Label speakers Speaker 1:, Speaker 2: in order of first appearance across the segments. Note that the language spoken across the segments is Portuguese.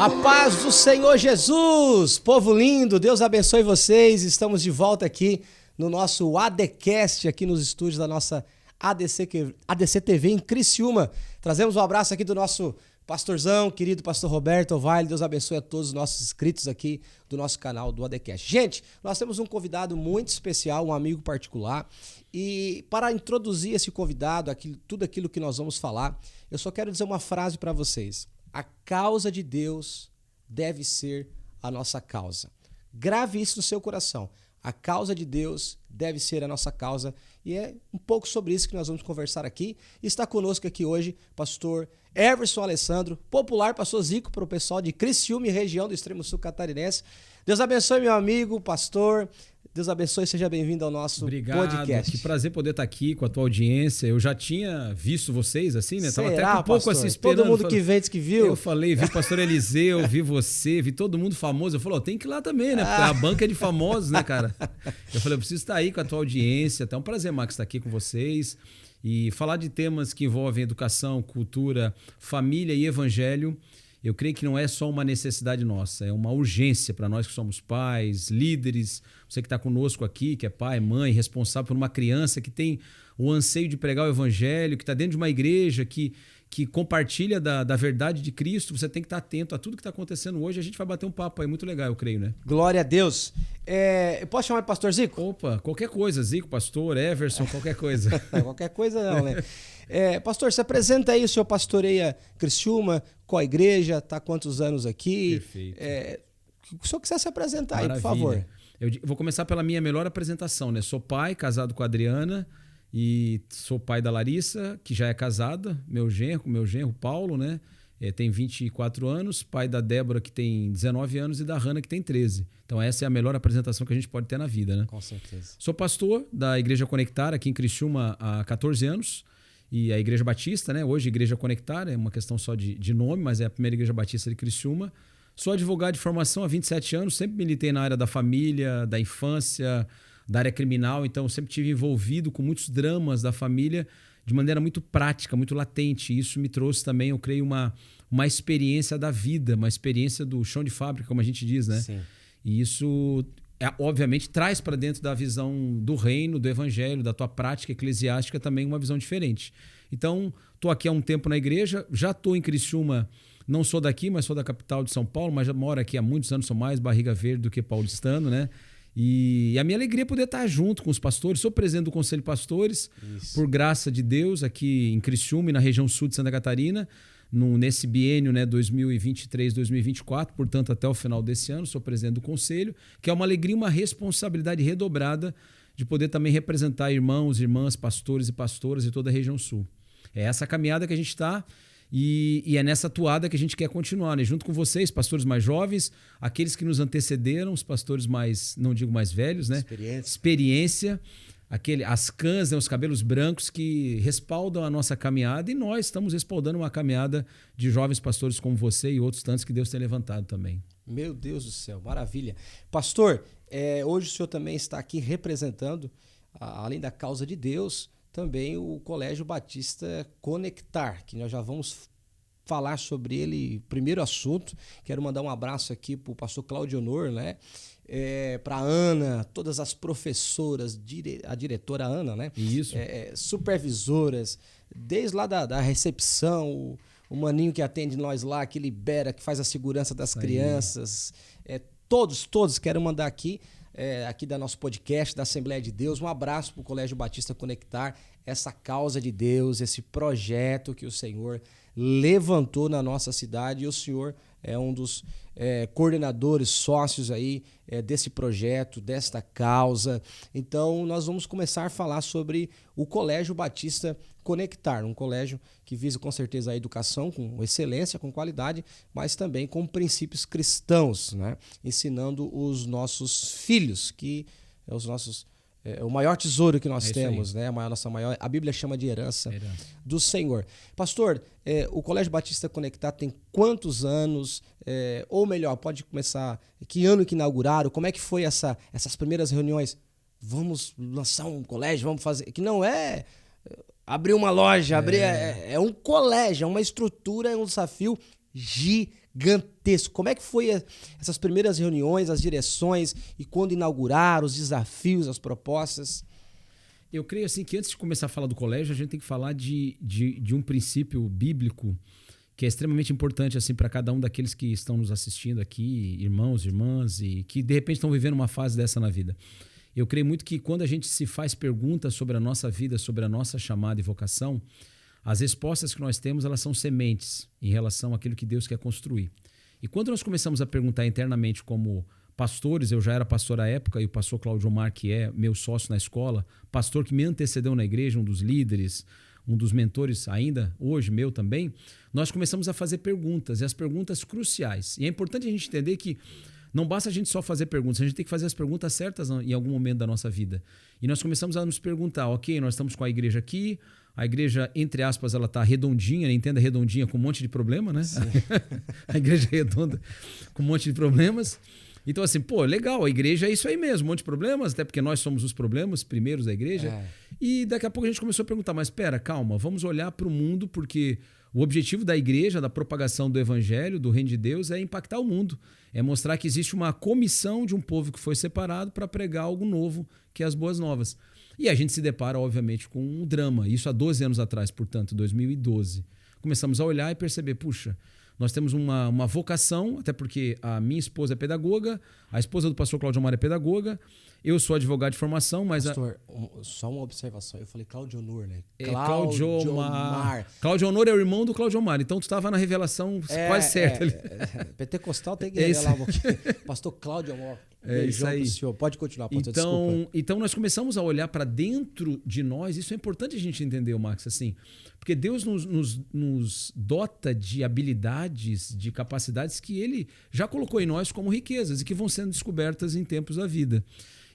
Speaker 1: A paz do Senhor Jesus, povo lindo, Deus abençoe vocês. Estamos de volta aqui no nosso ADCast, aqui nos estúdios da nossa ADC TV em Criciúma. Trazemos um abraço aqui do nosso pastorzão, querido pastor Roberto Ovalle. Deus abençoe a todos os nossos inscritos aqui do nosso canal do ADCast. Gente, nós temos um convidado muito especial, um amigo particular. E para introduzir esse convidado, tudo aquilo que nós vamos falar, eu só quero dizer uma frase para vocês. A causa de Deus deve ser a nossa causa. Grave isso no seu coração. A causa de Deus deve ser a nossa causa. E é um pouco sobre isso que nós vamos conversar aqui. Está conosco aqui hoje pastor Everson Alessandro, popular pastor Zico para o pessoal de Criciúma e região do extremo sul catarinense. Deus abençoe, meu amigo, pastor. Deus abençoe, seja bem-vindo ao nosso podcast.
Speaker 2: Que prazer poder estar aqui com a tua audiência. Eu já tinha visto vocês assim, né?
Speaker 1: Será,
Speaker 2: tava até com um pouco assim esperando.
Speaker 1: Todo mundo que vê diz que viu.
Speaker 2: Eu falei, vi o pastor Eliseu, vi você, vi todo mundo famoso. Eu falei, tem que ir lá também, né? Porque a banca é de famosos, né, cara? Eu falei, eu preciso estar aí com a tua audiência. Até um prazer, Max, estar aqui com vocês e falar de temas que envolvem educação, cultura, família e evangelho. Eu creio que não é só uma necessidade nossa, é uma urgência para nós que somos pais, líderes, você que está conosco aqui, que é pai, mãe, responsável por uma criança que tem o anseio de pregar o evangelho, que está dentro de uma igreja, que compartilha da verdade de Cristo. Você tem que estar atento a tudo que está acontecendo hoje. A gente vai bater um papo aí muito legal, eu creio, né?
Speaker 1: Glória a Deus. Eu posso chamar de pastor Zico?
Speaker 2: Opa, qualquer coisa, Zico, pastor, Everson, qualquer coisa.
Speaker 1: Qualquer coisa não, né? Pastor, se apresenta aí, o senhor pastoreia Criciúma, qual a igreja, está há quantos anos aqui?
Speaker 2: Perfeito.
Speaker 1: Se o senhor quiser se apresentar
Speaker 2: Maravilha.
Speaker 1: aí, por favor.
Speaker 2: Eu vou começar pela minha melhor apresentação, né? Sou pai, casado com a Adriana, e sou pai da Larissa, que já é casada, meu genro Paulo, né? Tem 24 anos, pai da Débora, que tem 19 anos, e da Hanna, que tem 13. Então essa é a melhor apresentação que a gente pode ter na vida, né?
Speaker 1: Com certeza.
Speaker 2: Sou pastor da Igreja Conectar, aqui em Criciúma, há 14 anos. E a Igreja Batista, né? Hoje Igreja Conectar, é uma questão só de nome, mas é a primeira Igreja Batista de Criciúma. Sou advogado de formação há 27 anos, sempre militei na área da família, da infância, da área criminal, então sempre estive envolvido com muitos dramas da família de maneira muito prática, muito latente. Isso me trouxe também, eu creio, uma experiência da vida, uma experiência do chão de fábrica, como a gente diz, né?
Speaker 1: Sim.
Speaker 2: E isso, obviamente, traz para dentro da visão do reino, do evangelho, da tua prática eclesiástica também uma visão diferente. Então, estou aqui há um tempo na igreja, já estou em Criciúma, não sou daqui, mas sou da capital de São Paulo, mas já moro aqui há muitos anos, sou mais barriga verde do que paulistano, né? E a minha alegria é poder estar junto com os pastores. Sou presidente do Conselho de Pastores, por graça de Deus, aqui em Criciúma e na região sul de Santa Catarina, nesse biênio, né, 2023-2024, portanto até o final desse ano, sou presidente do Conselho, que é uma alegria, uma responsabilidade redobrada de poder também representar irmãos, irmãs, pastores e pastoras de toda a região sul. É essa caminhada que a gente está. E é nessa toada que a gente quer continuar, né? Junto com vocês, pastores mais jovens, aqueles que nos antecederam, os pastores mais, não digo mais velhos, né? Experiência, as cãs, né? Os cabelos brancos que respaldam a nossa caminhada, e nós estamos respaldando uma caminhada de jovens pastores como você e outros tantos que Deus tem levantado também.
Speaker 1: Meu Deus do céu, maravilha. Pastor, hoje o senhor também está aqui representando, além da causa de Deus, também o Colégio Batista Conectar, que nós já vamos falar sobre ele. Primeiro assunto, quero mandar um abraço aqui para o pastor Claudio Honor, né? Para a Ana, todas as professoras, a diretora Ana, né?
Speaker 2: Isso.
Speaker 1: Supervisoras, desde lá da recepção, o maninho que atende nós lá, que libera, que faz a segurança das crianças. Todos quero mandar aqui da nosso podcast, da Assembleia de Deus, um abraço para o Colégio Batista Conectar, essa causa de Deus, esse projeto que o Senhor levantou na nossa cidade, e o Senhor é um dos coordenadores, sócios aí desse projeto, desta causa. Então, nós vamos começar a falar sobre o Colégio Batista Conectar, um colégio que visa com certeza a educação com excelência, com qualidade, mas também com princípios cristãos, né? Ensinando os nossos filhos, que é o maior tesouro que nós temos, né? A Bíblia chama de herança do Senhor. Pastor, o Colégio Batista Conectar tem quantos anos? Ou melhor, pode começar, que ano que inauguraram? Como é que foi essas primeiras reuniões? Vamos lançar um colégio, vamos fazer... Que não é abrir uma loja, é um colégio, é uma estrutura, é um desafio gigante. gigantesco. Como é que foi essas primeiras reuniões, as direções e quando inauguraram, os desafios, as propostas?
Speaker 2: Eu creio assim que antes de começar a falar do colégio, a gente tem que falar de um princípio bíblico que é extremamente importante assim para cada um daqueles que estão nos assistindo aqui, irmãos, irmãs, e que de repente estão vivendo uma fase dessa na vida. Eu creio muito que quando a gente se faz perguntas sobre a nossa vida, sobre a nossa chamada e vocação, as respostas que nós temos, elas são sementes em relação àquilo que Deus quer construir. E quando nós começamos a perguntar internamente como pastores, eu já era pastor à época, e o pastor Cláudio Omar, que é meu sócio na escola, pastor que me antecedeu na igreja, um dos líderes, um dos mentores ainda, hoje meu também, nós começamos a fazer perguntas, e as perguntas cruciais. E é importante a gente entender que não basta a gente só fazer perguntas, a gente tem que fazer as perguntas certas em algum momento da nossa vida. E nós começamos a nos perguntar, ok, nós estamos com a igreja aqui, a igreja, entre aspas, ela está redondinha, entenda redondinha, com um monte de problema, né? A igreja redonda com um monte de problemas. Então, assim, legal, a igreja é isso aí mesmo, um monte de problemas, até porque nós somos os problemas primeiros da igreja. E daqui a pouco a gente começou a perguntar, mas espera, calma, vamos olhar para o mundo, porque o objetivo da igreja, da propagação do evangelho, do reino de Deus, é impactar o mundo. É mostrar que existe uma comissão de um povo que foi separado para pregar algo novo, que é as boas novas. E a gente se depara, obviamente, com um drama. Isso há 12 anos atrás, portanto, 2012. Começamos a olhar e perceber, puxa, nós temos uma vocação, até porque a minha esposa é pedagoga, a esposa do pastor Cláudio Omar é pedagoga, eu sou advogado de formação, mas...
Speaker 1: Pastor, só uma observação. Eu falei Cláudio Honor, né?
Speaker 2: Cláudio Omar. Cláudio Honor é o irmão do Cláudio Omar, então tu estava na revelação quase certa ali.
Speaker 1: Pentecostal tem que revelar um pouquinho. Pastor Cláudio Omar.
Speaker 2: É isso aí.
Speaker 1: Senhor. Pode continuar, pastor, desculpa.
Speaker 2: Então nós começamos a olhar para dentro de nós, isso é importante a gente entender, Max, assim, porque Deus nos dota de habilidades, de capacidades que Ele já colocou em nós como riquezas e que vão sendo descobertas em tempos da vida.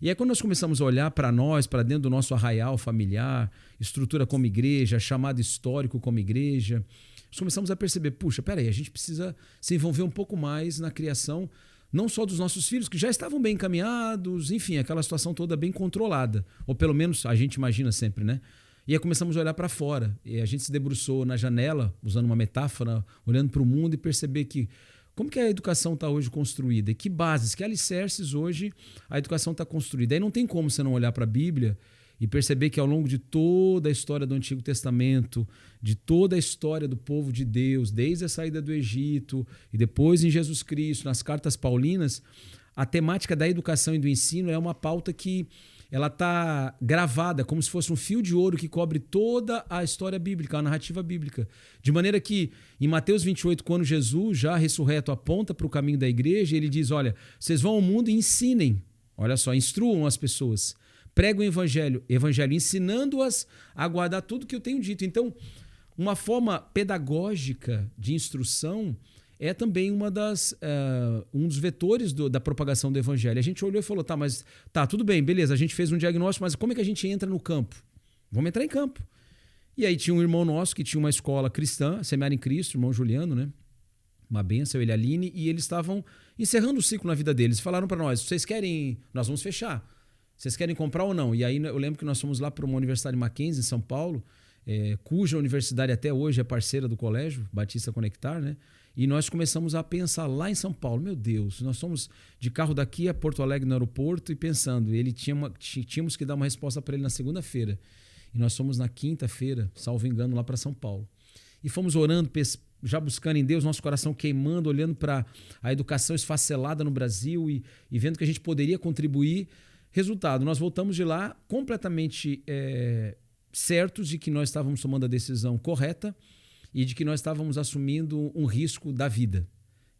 Speaker 2: E aí quando nós começamos a olhar para nós, para dentro do nosso arraial familiar, estrutura como igreja, chamado histórico como igreja, nós começamos a perceber, puxa, peraí, a gente precisa se envolver um pouco mais na criação, não só dos nossos filhos, que já estavam bem encaminhados, enfim, aquela situação toda bem controlada, ou pelo menos a gente imagina sempre, né? E aí começamos a olhar para fora, e a gente se debruçou na janela, usando uma metáfora, olhando para o mundo e perceber que como que a educação está hoje construída? E que bases, que alicerces hoje a educação está construída? Aí não tem como você não olhar para a Bíblia e perceber que ao longo de toda a história do Antigo Testamento, de toda a história do povo de Deus, desde a saída do Egito e depois em Jesus Cristo, nas cartas paulinas, a temática da educação e do ensino é uma pauta que ela está gravada como se fosse um fio de ouro que cobre toda a história bíblica, a narrativa bíblica. De maneira que, em Mateus 28, quando Jesus, já ressurreto, aponta para o caminho da igreja, ele diz, olha, vocês vão ao mundo e ensinem, olha só, instruam as pessoas, pregam o evangelho, ensinando-as a guardar tudo que eu tenho dito. Então, uma forma pedagógica de instrução é também um dos vetores da propagação do evangelho. A gente olhou e falou, tudo bem, beleza, a gente fez um diagnóstico, mas como é que a gente entra no campo? Vamos entrar em campo. E aí tinha um irmão nosso que tinha uma escola cristã, Semear em Cristo, irmão Juliano, né? Uma bênção, ele e a Aline, e eles estavam encerrando o ciclo na vida deles. Falaram para nós, nós vamos fechar. Vocês querem comprar ou não? E aí eu lembro que nós fomos lá para uma universidade Mackenzie, em São Paulo, cuja universidade até hoje é parceira do colégio, Batista Conectar, né? E nós começamos a pensar lá em São Paulo, meu Deus, nós fomos de carro daqui a Porto Alegre no aeroporto e pensando, tínhamos que dar uma resposta para ele na segunda-feira. E nós fomos na quinta-feira, salvo engano, lá para São Paulo. E fomos orando, já buscando em Deus, nosso coração queimando, olhando para a educação esfacelada no Brasil e vendo que a gente poderia contribuir. Resultado, nós voltamos de lá completamente certos de que nós estávamos tomando a decisão correta e de que nós estávamos assumindo um risco da vida.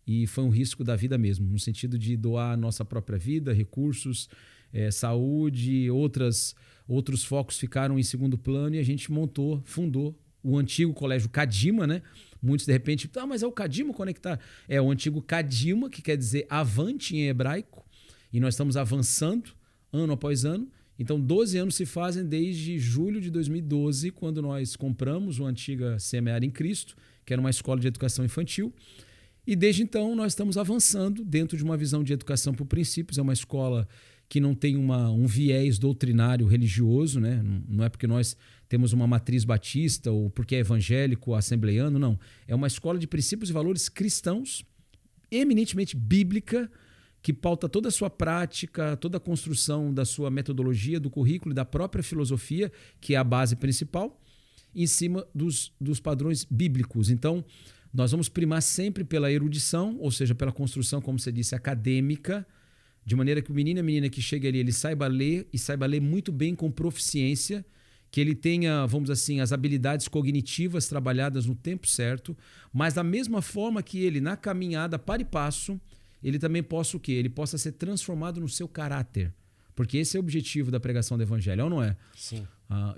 Speaker 2: E foi um risco da vida mesmo, no sentido de doar a nossa própria vida, recursos, saúde, outros focos ficaram em segundo plano e a gente fundou o antigo colégio Cadima, né? Muitos de repente, mas é o Cadima Conectar. É o antigo Cadima, que quer dizer avante em hebraico, e nós estamos avançando ano após ano. Então, 12 anos se fazem desde julho de 2012, quando nós compramos a antiga Semear em Cristo, que era uma escola de educação infantil. E desde então, nós estamos avançando dentro de uma visão de educação por princípios. É uma escola que não tem um viés doutrinário religioso, né? Não é porque nós temos uma matriz batista ou porque é evangélico, assembleiano, não. É uma escola de princípios e valores cristãos eminentemente bíblica, que pauta toda a sua prática, toda a construção da sua metodologia, do currículo e da própria filosofia, que é a base principal, em cima dos padrões bíblicos. Então, nós vamos primar sempre pela erudição, ou seja, pela construção, como você disse, acadêmica, de maneira que o menino e a menina que chega ali, ele saiba ler e saiba ler muito bem com proficiência, que ele tenha, vamos dizer assim, as habilidades cognitivas trabalhadas no tempo certo, mas da mesma forma que ele, na caminhada para e passo, ele também possa o quê? Ele possa ser transformado no seu caráter. Porque esse é o objetivo da pregação do evangelho, ou não é?
Speaker 1: Sim.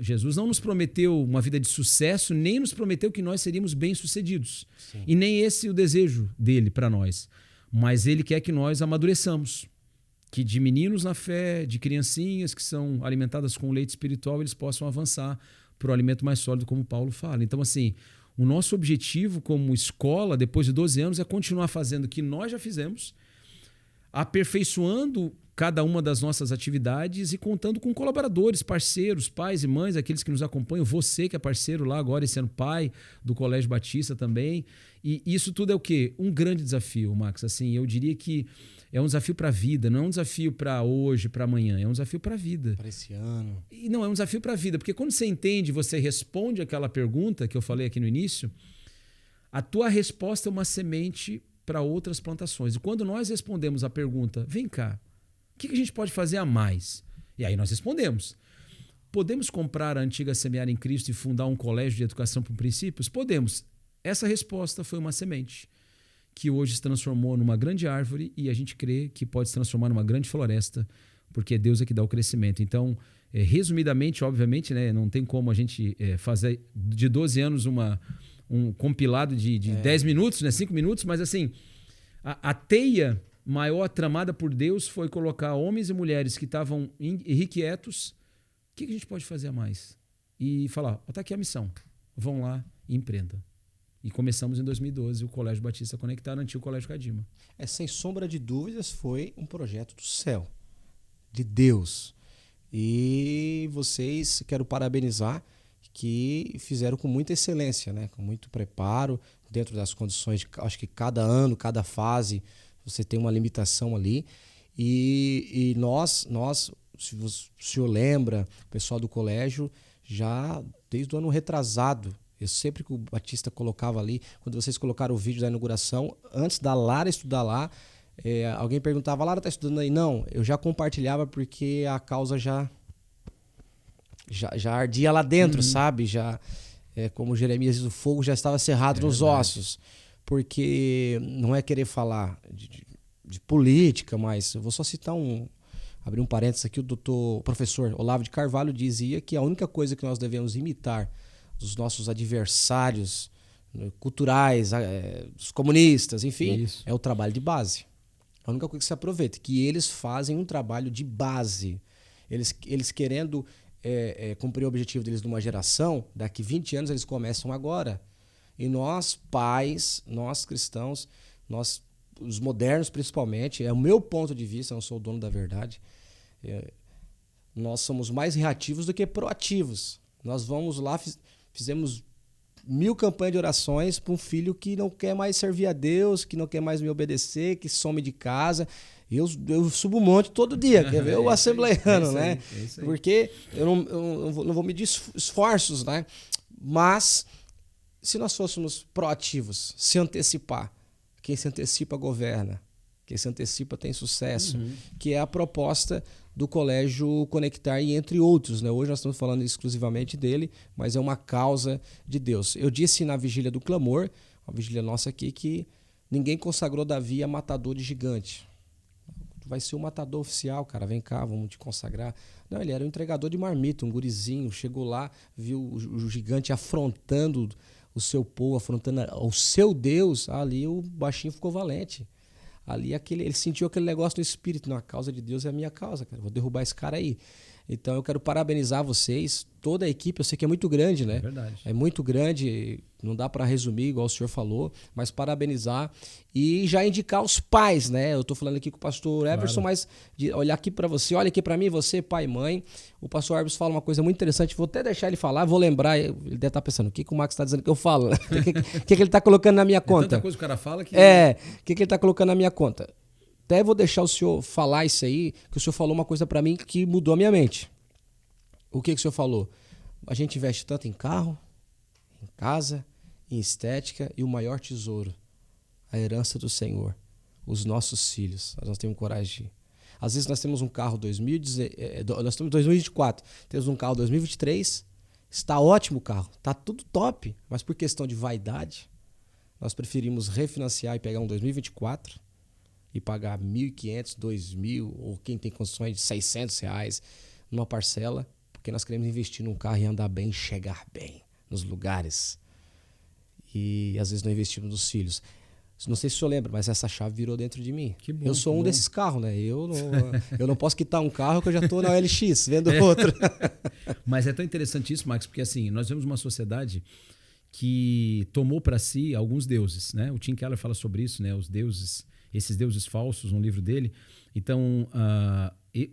Speaker 2: Jesus não nos prometeu uma vida de sucesso, nem nos prometeu que nós seríamos bem-sucedidos.
Speaker 1: Sim.
Speaker 2: E nem esse é o desejo dele para nós. Mas ele quer que nós amadureçamos. Que de meninos na fé, de criancinhas que são alimentadas com leite espiritual, eles possam avançar para o alimento mais sólido, como Paulo fala. Então, assim, o nosso objetivo como escola, depois de 12 anos, é continuar fazendo o que nós já fizemos, aperfeiçoando cada uma das nossas atividades e contando com colaboradores, parceiros, pais e mães, aqueles que nos acompanham, você que é parceiro lá agora e sendo pai do Colégio Batista também. E isso tudo é o quê? Um grande desafio, Max. Assim, eu diria que é um desafio para a vida, não é um desafio para hoje, para amanhã, é um desafio para a vida.
Speaker 1: Para esse ano.
Speaker 2: E não, é um desafio para a vida, porque quando você entende, você responde aquela pergunta que eu falei aqui no início, a tua resposta é uma semente para outras plantações. E quando nós respondemos a pergunta, vem cá, o que a gente pode fazer a mais? E aí nós respondemos. Podemos comprar a antiga Semear em Cristo e fundar um colégio de educação por princípios? Podemos. Essa resposta foi uma semente que hoje se transformou numa grande árvore e a gente crê que pode se transformar numa grande floresta, porque é Deus é que dá o crescimento. Então, resumidamente, obviamente, né, não tem como a gente fazer de 12 anos um compilado de 10 minutos, né, 5 minutos, mas assim, a teia maior tramada por Deus foi colocar homens e mulheres que estavam irrequietos. O que a gente pode fazer a mais? E falar, está aqui a missão, vão lá e empreendam. E começamos em 2012 o Colégio Batista Conectado, no antigo Colégio Cadima.
Speaker 1: Sem sombra de dúvidas, foi um projeto do céu, de Deus. E vocês, quero parabenizar, que fizeram com muita excelência, né? Com muito preparo, dentro das condições, acho que cada ano, cada fase, você tem uma limitação ali. E nós, se o senhor lembra, o pessoal do colégio, já desde o ano retrasado, eu sempre que o Batista colocava ali, quando vocês colocaram o vídeo da inauguração, antes da Lara estudar lá, alguém perguntava, Lara está estudando aí? Não, eu já compartilhava porque a causa já ardia lá dentro, sabe? Já, como Jeremias diz, o fogo já estava cerrado nos ossos. Porque não é querer falar de política, mas eu vou só citar abrir um parênteses aqui, o professor Olavo de Carvalho dizia que a única coisa que nós devemos imitar dos nossos adversários culturais, dos comunistas, enfim, é o trabalho de base. A única coisa que se aproveita, que eles fazem um trabalho de base. Eles querendo cumprir o objetivo deles numa geração, daqui 20 anos eles começam agora. E nós, pais, nós cristãos, nós, os modernos principalmente, é o meu ponto de vista, eu não sou o dono da verdade, nós somos mais reativos do que proativos. Nós vamos lá, fizemos 1000 campanhas de orações para um filho que não quer mais servir a Deus, que não quer mais me obedecer, que some de casa. Eu subo um monte todo dia, quer ver? O assembleiano, né? Porque eu não vou medir esforços, né? Mas se nós fôssemos proativos, se antecipar, quem se antecipa governa, quem se antecipa tem sucesso, que é a proposta do Colégio Conectar e entre outros, né? Hoje nós estamos falando exclusivamente dele, mas é uma causa de Deus. Eu disse na Vigília do Clamor, uma vigília nossa aqui, que ninguém consagrou Davi a matador de gigante. Vai ser o matador oficial, cara, vem cá, vamos te consagrar. Não, ele era um entregador de marmita, um gurizinho, chegou lá, viu o gigante afrontando o seu povo, afrontando o seu Deus, ali o baixinho ficou valente. Ali ele sentiu aquele negócio no espírito, não, a causa de Deus é a minha causa, cara, vou derrubar esse cara aí. Então eu quero parabenizar vocês, toda a equipe, eu sei que é muito grande, né?
Speaker 2: É verdade.
Speaker 1: É muito grande, não dá para resumir, igual o senhor falou, mas parabenizar e já indicar os pais, né? Eu tô falando aqui com o pastor Everson, mas olhar aqui para você, olha aqui para mim, você, pai e mãe. O pastor Everson fala uma coisa muito interessante, vou até deixar ele falar, vou lembrar, ele deve estar pensando, o que o Max está dizendo que eu falo? O que ele está colocando na minha conta?
Speaker 2: Tanta coisa que o cara fala que...
Speaker 1: O que ele está colocando na minha conta? Até vou deixar o senhor falar isso aí, que o senhor falou uma coisa para mim que mudou a minha mente. O que o senhor falou? A gente investe tanto em carro, em casa, em estética e o maior tesouro, a herança do Senhor, os nossos filhos. Nós temos coragem de... Às vezes nós temos um carro nós temos 2024, temos um carro 2023, está ótimo o carro, está tudo top, mas por questão de vaidade, nós preferimos refinanciar e pegar um 2024 e pagar R$1.500, R$2.000 ou quem tem condições de R$600 numa parcela, porque nós queremos investir num carro e andar bem, chegar bem nos lugares. E às vezes não investimos nos filhos. Não sei se o senhor lembra, mas essa chave virou dentro de mim.
Speaker 2: Que bom,
Speaker 1: eu sou
Speaker 2: que
Speaker 1: um
Speaker 2: bom.
Speaker 1: desses carros, né? Eu não posso quitar um carro que eu já estou na OLX, vendo outro.
Speaker 2: Mas é tão interessante isso, Max, porque assim, nós vemos uma sociedade que tomou para si alguns deuses, né? O Tim Keller fala sobre isso, né? Os deuses, esses deuses falsos, no livro dele. Então,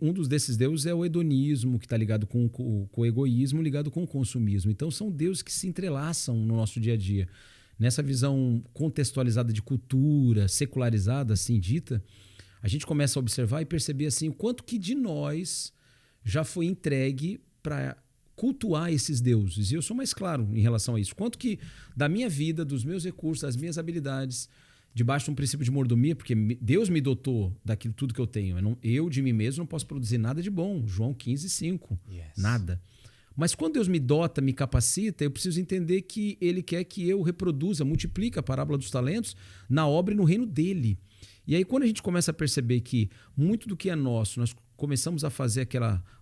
Speaker 2: um desses deuses é o hedonismo, que está ligado com o egoísmo, ligado com o consumismo. Então, são deuses que se entrelaçam no nosso dia a dia. Nessa visão contextualizada de cultura, secularizada, assim dita, a gente começa a observar e perceber assim, o quanto que de nós já foi entregue para cultuar esses deuses. E eu sou mais claro em relação a isso. Quanto que da minha vida, dos meus recursos, das minhas habilidades, debaixo de um princípio de mordomia, porque Deus me dotou daquilo tudo que eu tenho. Eu de mim mesmo, não posso produzir nada de bom. João 15:5.
Speaker 1: Yes.
Speaker 2: Nada. Mas quando Deus me dota, me capacita, eu preciso entender que Ele quer que eu reproduza, multiplique a parábola dos talentos na obra e no reino dele. E aí quando a gente começa a perceber que muito do que é nosso, nós começamos a fazer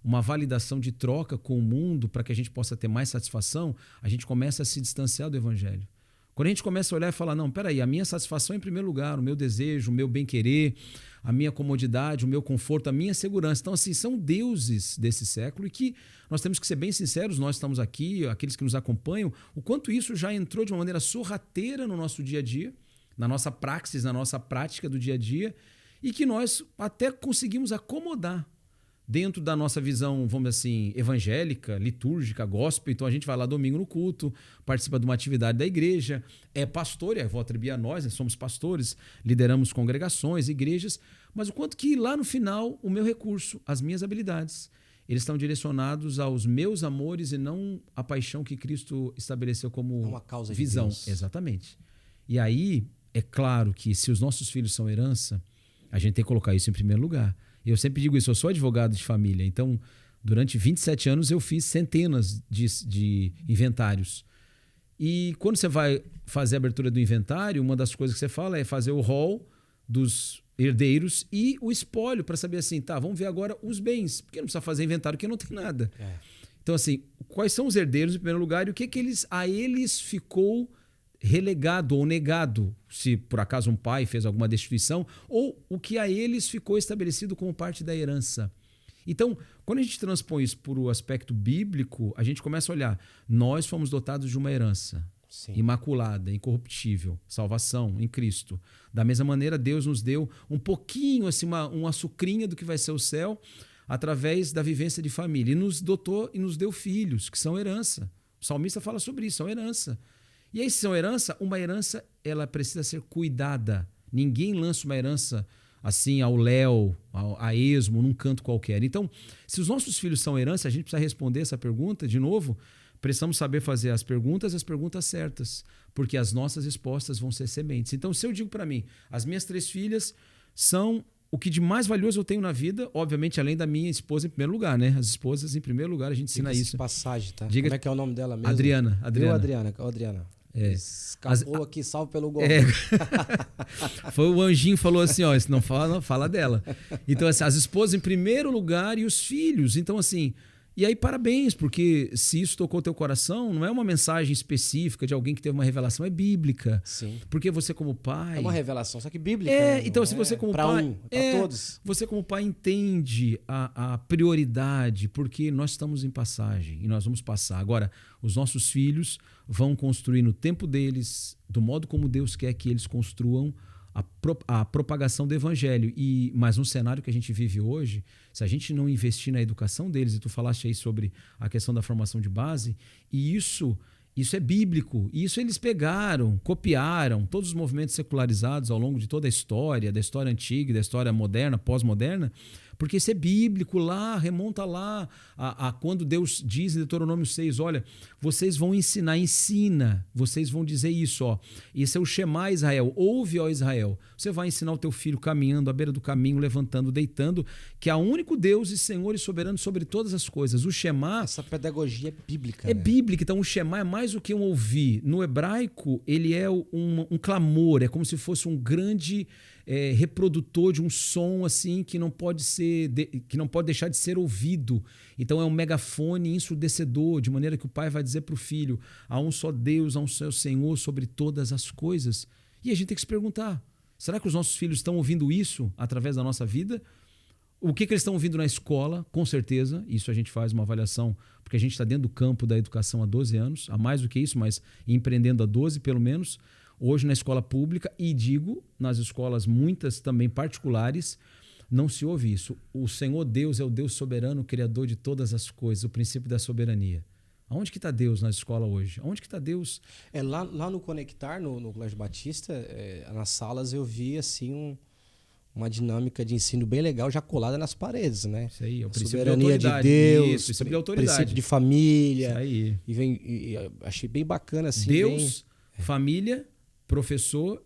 Speaker 2: uma validação de troca com o mundo para que a gente possa ter mais satisfação, a gente começa a se distanciar do evangelho. Quando a gente começa a olhar e falar, não, peraí, a minha satisfação é em primeiro lugar, o meu desejo, o meu bem-querer, a minha comodidade, o meu conforto, a minha segurança. Então, assim, são deuses desse século e que nós temos que ser bem sinceros, nós estamos aqui, aqueles que nos acompanham, o quanto isso já entrou de uma maneira sorrateira no nosso dia a dia, na nossa praxis, na nossa prática do dia a dia, e que nós até conseguimos acomodar dentro da nossa visão, vamos dizer assim, evangélica, litúrgica, gospel. Então a gente vai lá domingo no culto, participa de uma atividade da igreja, é pastor, vou atribuir a nós, somos pastores, lideramos congregações, igrejas, mas o quanto que lá no final o meu recurso, as minhas habilidades, eles estão direcionados aos meus amores e não à paixão que Cristo estabeleceu como
Speaker 1: uma causa de
Speaker 2: visão.
Speaker 1: Deus.
Speaker 2: Exatamente. E aí, é claro que se os nossos filhos são herança, a gente tem que colocar isso em primeiro lugar. Eu sempre digo isso, eu sou advogado de família, então durante 27 anos eu fiz centenas de inventários. E quando você vai fazer a abertura do inventário, uma das coisas que você fala é fazer o rol dos herdeiros e o espólio, para saber assim, tá, vamos ver agora os bens, porque não precisa fazer inventário porque não tem nada. Então assim, quais são os herdeiros em primeiro lugar e o que a eles ficou relegado ou negado, se por acaso um pai fez alguma destituição, ou o que a eles ficou estabelecido como parte da herança. Então, quando a gente transpõe isso para o aspecto bíblico, a gente começa a olhar, nós fomos dotados de uma herança. Sim. Imaculada, incorruptível, salvação em Cristo. Da mesma maneira, Deus nos deu um pouquinho, assim, uma sucrinha do que vai ser o céu, através da vivência de família. E nos dotou e nos deu filhos, que são herança. O salmista fala sobre isso, são herança. E aí, se são herança, uma herança ela precisa ser cuidada. Ninguém lança uma herança assim ao léu, a esmo, num canto qualquer. Então, se os nossos filhos são herança, a gente precisa responder essa pergunta de novo. Precisamos saber fazer as perguntas certas, porque as nossas respostas vão ser sementes. Então, se eu digo para mim, as minhas 3 filhas são o que de mais valioso eu tenho na vida, obviamente, além da minha esposa em primeiro lugar, né? As esposas em primeiro lugar, a gente ensina isso.
Speaker 1: Passagem, tá?
Speaker 2: Diga...
Speaker 1: Como é que é o nome dela mesmo?
Speaker 2: Adriana.
Speaker 1: Adriana. Escapou aqui, salve pelo gol.
Speaker 2: Foi o anjinho falou assim, ó, se não fala dela. Então, assim, as esposas em primeiro lugar e os filhos. Então, assim, E aí, parabéns, porque se isso tocou teu coração, não é uma mensagem específica de alguém que teve uma revelação, é bíblica.
Speaker 1: Sim.
Speaker 2: Porque você, como pai.
Speaker 1: É uma revelação, só que bíblica. Né?
Speaker 2: Então, se você, como
Speaker 1: pra
Speaker 2: pai.
Speaker 1: Para todos.
Speaker 2: Você, como pai, entende a prioridade, porque nós estamos em passagem e nós vamos passar. Agora, os nossos filhos vão construir no tempo deles, do modo como Deus quer que eles construam, a propagação do evangelho. Mas no cenário que a gente vive hoje, se a gente não investir na educação deles, e tu falaste aí sobre a questão da formação de base, e isso é bíblico, e isso eles pegaram, copiaram todos os movimentos secularizados ao longo de toda a história, da história antiga, da história moderna, pós-moderna, porque isso é bíblico lá, remonta lá a quando Deus diz em Deuteronômio 6, olha, vocês vão ensina, vocês vão dizer isso, ó, esse é o Shema Israel, ouve, ó Israel, você vai ensinar o teu filho caminhando à beira do caminho, levantando, deitando, que há um único Deus e Senhor e soberano sobre todas as coisas. O Shema...
Speaker 1: Essa pedagogia é bíblica.
Speaker 2: É bíblica, então o Shema é mais do que um ouvir. No hebraico, ele é um clamor, é como se fosse um grande... reprodutor de um som assim que não pode deixar de ser ouvido. Então é um megafone ensurdecedor, de maneira que o pai vai dizer para o filho: há um só Deus, há um só Senhor sobre todas as coisas. E a gente tem que se perguntar: será que os nossos filhos estão ouvindo isso através da nossa vida? O que eles estão ouvindo na escola? Com certeza, isso a gente faz uma avaliação, porque a gente está dentro do campo da educação há 12 anos, há mais do que isso, mas empreendendo há 12 pelo menos. Hoje na escola pública, e digo, nas escolas muitas também particulares, não se ouve isso. O Senhor Deus é o Deus soberano, criador de todas as coisas, o princípio da soberania. Aonde que está Deus na escola hoje? Aonde que está Deus?
Speaker 1: Lá no Conectar, no Colégio Batista, nas salas eu vi assim uma dinâmica de ensino bem legal, já colada nas paredes, né?
Speaker 2: Isso aí, é o princípio
Speaker 1: soberania
Speaker 2: de autoridade.
Speaker 1: De Deus,
Speaker 2: isso, princípio de autoridade.
Speaker 1: Princípio de família.
Speaker 2: Isso aí.
Speaker 1: E achei bem bacana assim.
Speaker 2: Deus, família, professor,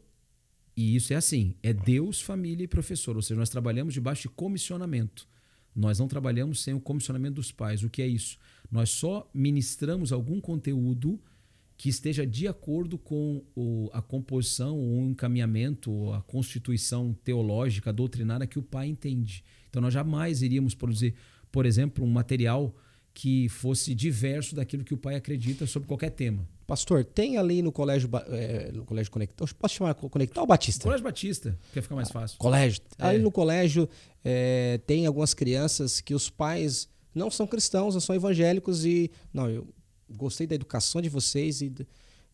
Speaker 2: e isso é assim, é Deus, família e professor, ou seja, nós trabalhamos debaixo de comissionamento. Nós não trabalhamos sem o comissionamento dos pais. O que é isso? Nós só ministramos algum conteúdo que esteja de acordo com a composição, o encaminhamento, a constituição teológica, doutrinária que o pai entende. Então nós jamais iríamos produzir, por exemplo, um material que fosse diverso daquilo que o pai acredita sobre qualquer tema.
Speaker 1: Pastor, tem ali no colégio Conectar, posso chamar Conectar ou Batista?
Speaker 2: Colégio Batista, quer ficar mais fácil.
Speaker 1: Colégio. Ali no colégio tem algumas crianças que os pais não são cristãos, não são evangélicos e... Não, eu gostei da educação de vocês e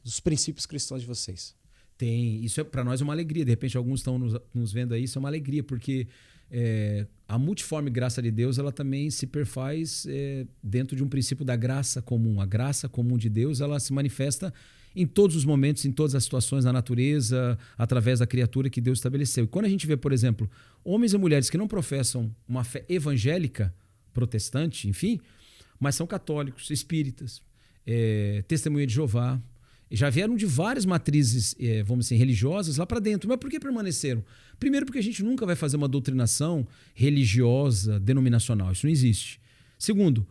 Speaker 1: dos princípios cristãos de vocês.
Speaker 2: Tem. Isso para nós é uma alegria. De repente, alguns estão nos vendo aí. Isso é uma alegria, porque a multiforme graça de Deus ela também se perfaz dentro de um princípio da graça comum. A graça comum de Deus ela se manifesta em todos os momentos, em todas as situações da natureza, através da criatura que Deus estabeleceu. E quando a gente vê, por exemplo, homens e mulheres que não professam uma fé evangélica, protestante, enfim, mas são católicos, espíritas, testemunha de Jeová, já vieram de várias matrizes, vamos dizer, religiosas lá para dentro. Mas por que permaneceram? Primeiro, porque a gente nunca vai fazer uma doutrinação religiosa, denominacional. Isso não existe. Segundo,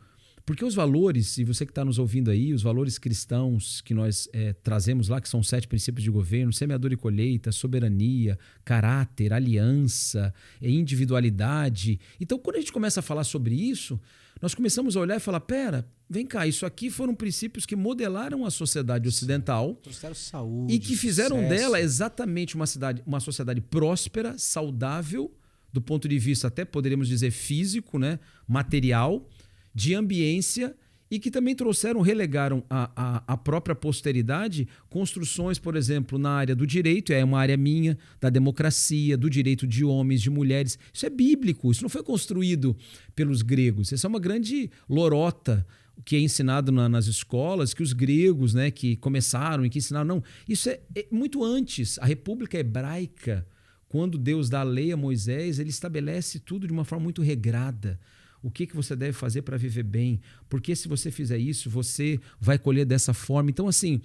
Speaker 2: porque os valores, e você que está nos ouvindo aí, os valores cristãos que nós trazemos lá, que são 7 princípios de governo, semeadura e colheita, soberania, caráter, aliança, individualidade. Então, quando a gente começa a falar sobre isso, nós começamos a olhar e falar, pera, vem cá, isso aqui foram princípios que modelaram a sociedade ocidental.
Speaker 1: Trouxeram saúde,
Speaker 2: e que fizeram
Speaker 1: sucesso.
Speaker 2: Dela exatamente uma sociedade próspera, saudável, do ponto de vista até, poderíamos dizer, físico, né? Material, de ambiência, e que também relegaram à própria posteridade construções, por exemplo, na área do direito, é uma área minha, da democracia, do direito de homens, de mulheres. Isso é bíblico, isso não foi construído pelos gregos. Isso é uma grande lorota que é ensinado nas escolas, que os gregos, né, que começaram e que ensinaram. Não, isso é muito antes. A República Hebraica, quando Deus dá a lei a Moisés, ele estabelece tudo de uma forma muito regrada. O que você deve fazer para viver bem? Porque se você fizer isso, você vai colher dessa forma. Então, assim,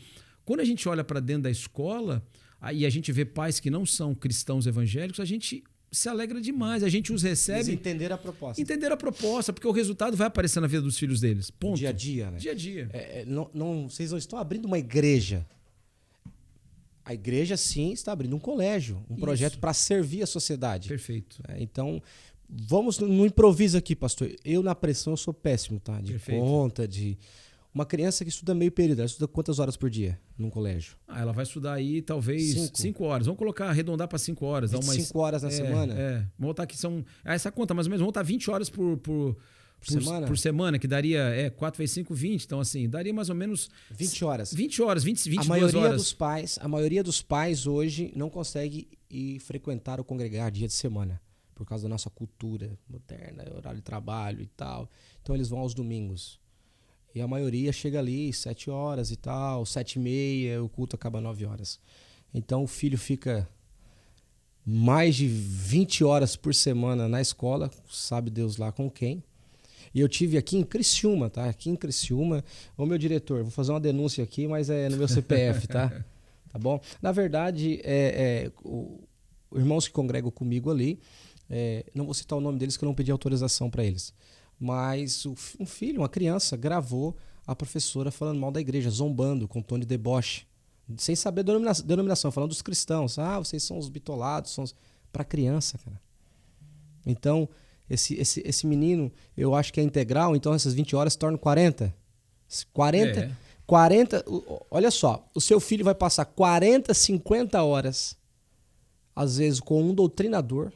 Speaker 2: quando a gente olha para dentro da escola e a gente vê pais que não são cristãos evangélicos, a gente se alegra demais. A gente os recebe...
Speaker 1: Eles entenderam a proposta.
Speaker 2: Entenderam a proposta, porque o resultado vai aparecer na vida dos filhos deles. Ponto.
Speaker 1: Dia a dia, né?
Speaker 2: Dia a dia.
Speaker 1: Vocês não estão abrindo uma igreja. A igreja, sim, está abrindo um colégio, um projeto para servir a sociedade.
Speaker 2: Perfeito.
Speaker 1: Então... Vamos no improviso aqui, pastor. Eu na pressão eu sou péssimo, tá? De
Speaker 2: Perfeito.
Speaker 1: conta, de... Uma criança que estuda meio período, ela estuda quantas horas por dia num colégio?
Speaker 2: Ela vai estudar aí talvez 5 horas. Vamos colocar, arredondar para 5 horas.
Speaker 1: 5 horas na semana?
Speaker 2: Vamos botar que são... Essa conta, mais ou menos, vamos botar 20 horas por
Speaker 1: semana?
Speaker 2: Por semana, que daria 4 vezes 5, 20. Então, assim, daria mais ou menos...
Speaker 1: 20 horas.
Speaker 2: 20 horas, 22 horas.
Speaker 1: A maioria dos pais hoje não consegue ir frequentar ou congregar dia de semana, por causa da nossa cultura moderna, horário de trabalho e tal. Então, eles vão aos domingos. E a maioria chega ali 7 horas e tal, 7h30, o culto acaba 9 horas. Então o filho fica mais de 20 horas por semana na escola, sabe Deus lá com quem. E eu tive aqui em Criciúma, tá? Aqui em Criciúma, ô meu diretor, vou fazer uma denúncia aqui, mas é no meu CPF, tá? Tá bom? Na verdade, os irmãos que congregam comigo ali, não vou citar o nome deles que eu não pedi autorização para eles. Mas um filho, uma criança, gravou a professora falando mal da igreja, zombando, com tom de deboche, sem saber a denominação, falando dos cristãos. Vocês são os bitolados, para criança, cara. Então, esse menino, eu acho que é integral, então essas 20 horas se tornam 40. 40, olha só, o seu filho vai passar 40, 50 horas, às vezes com um doutrinador.